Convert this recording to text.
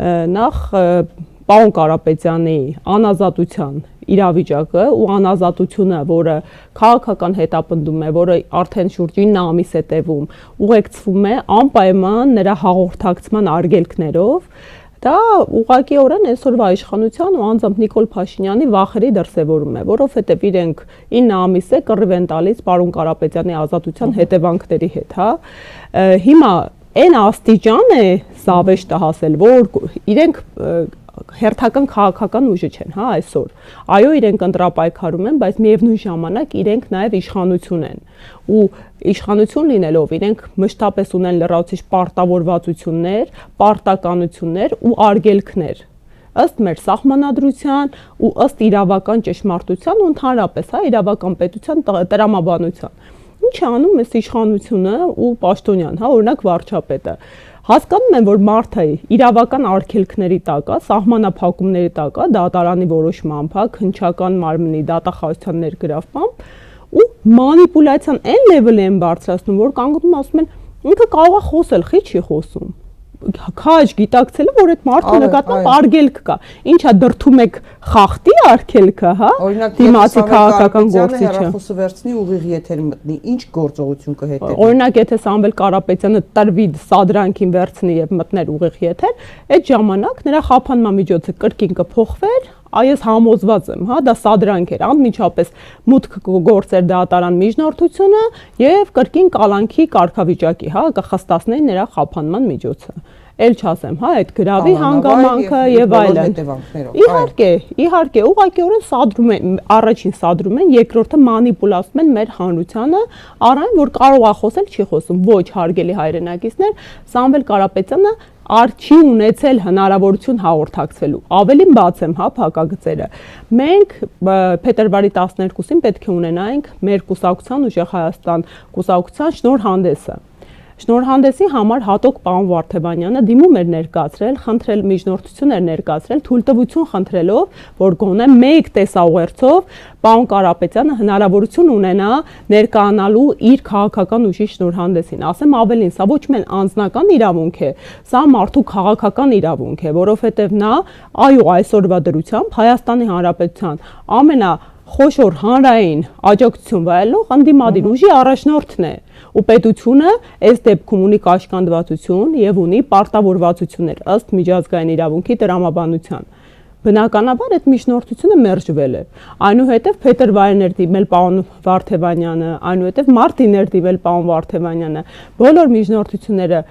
նախ պարոն Կարապետյանի անազատության իրավիճակը ու անազատությունը, որը քաղաքական հետապնդում է, որը արդեն շուրջ 9 ամիս է տևում, ուղեկցվում է անպայման նրա հաղորդակցման արգելքներով, դա ուղղակիորեն այսօրվա իշխանության ու անձամբ Նիկոլ Փաշինյանի վախերի դրսևորում է, որովհետև իրենք 9 ամիս է կռիվ են տալիս պարոն Կարապետյանի ազատության հետևանքների հետ, հա։ Հիմա այն աստիճան է զավեշտը հասել, որ իրենք հերթական քաղաքական ուժը չեն, հա, այսօր։ Այո, իրենք ընտրապայքարում են, բայց միևնույն ժամանակ իրենք նաև իշխանություն են։ Ու իշխանություն լինելով իրենք մշտապես ունեն լրացուցիչ պարտավորվածություններ, պարտականություններ ու արգելքներ։ Ըստ մեր սահմանադրության ու ըստ իրավական ճշմարտության ու ընդհանրապես, հա, իրավական պետության տրամաբանության։ Ինչ է անում այս իշխանությունը ու Պաշտոնյան, հա, օրինակ վարչապետը։ Հասկանում են, որ մարդը իրավական արգելքների տակ է, սահմանափակումների տակ է, դատարանի որոշմամբ, հա, քննչական մարմնի դատախազության ներգրավմամբ ու մանիպուլյացիան այն լեվելի են բարձրացնում, որ կանգնում ասում են, ինքը կարող է խոսել, խի չի խոսում։ Քաջ գիտակցելը, որ այդ մարդու նկատմամբ արգելք կա։ Ինչա դրթում եք խախտի արգելքը, հա։ Դիմացի քաղաքական գործիչը հեռախոսը վերցնի ուղիղ եթեր մտնի, ինչ գործողություն կհետևի։ Օրինակ, եթե Սամվել Կարապետյանը տրվի սադրանքին վերցնի եւ մտներ ուղիղ եթեր, այդ ժամանակ նրա խափանման միջոցը կրկին կփոխվեր, այս համոզված եմ, հա, դա սադրանք էր, անմիջապես մուտք գործեր դատարան միջնորդությունը եւ կրկին կալանքի կարգավիճակի, հա, կխստացնեին նրա խափանման միջոցը։ Էլ չասեմ, հա, այդ գրավի հանգամանքը եւ այլն։ Իհարկե, ուղղակիորեն սադրում են, առաջին սադրում են, երկրորդը մանիպուլացնում են մեր հանրությանը, առայն որ կարող է խոսել, չի խոսում։ Ոչ, հարգելի հայրենակիցներ, Սամվել Կարապետյանը չի ունեցել հնարավորություն հաղորդակցվելու։ Ավելին բաց եմ, հա, փակագծերը։ Մենք փետրվարի 12-ին պետք է ունենայինք մեր կուսակցության Ուժեղ Հայաստան կուսակցության շնորհանդեսը։ Շնորհանդեսի համար հատուկ պարոն Վարդևանյանը դիմում էր ներկայացրել, խնդրել միջնորդություն էր ներկայացրել, թույլտվություն խնդրելով, որ գոնե մեկ տեսաուղերձով պարոն Կարապետյանը հնարավորություն ունենա ներկայանալու իր քաղաքական ուժի շնորհանդեսին։ Ասեմ ավելին, սա ոչ միայն անձնական իրավունք է, սա մարդու քաղաքական իրավունք է, որովհետև նա, այո, այսօրվա դրությամբ Հայաստանի Հանրապետության ամենախոշոր հանրային աջակցություն վայելող ընդդիմադիր ուժի առաջնորդն է։ Ու պետությունը այս դեպքում ունի կաշկանդվածություն եւ ունի պարտավորվածություններ ըստ միջազգային իրավունքի տրամաբանության։ Բնականաբար այդ միջնորդությունը մերժվել է։ Այնուհետև փետրվարին էր դիմել պարոն Վարդևանյանը, այնուհետև մարտին էր դիմել պարոն Վարդևանյանը։ Բոլոր միջնորդությունները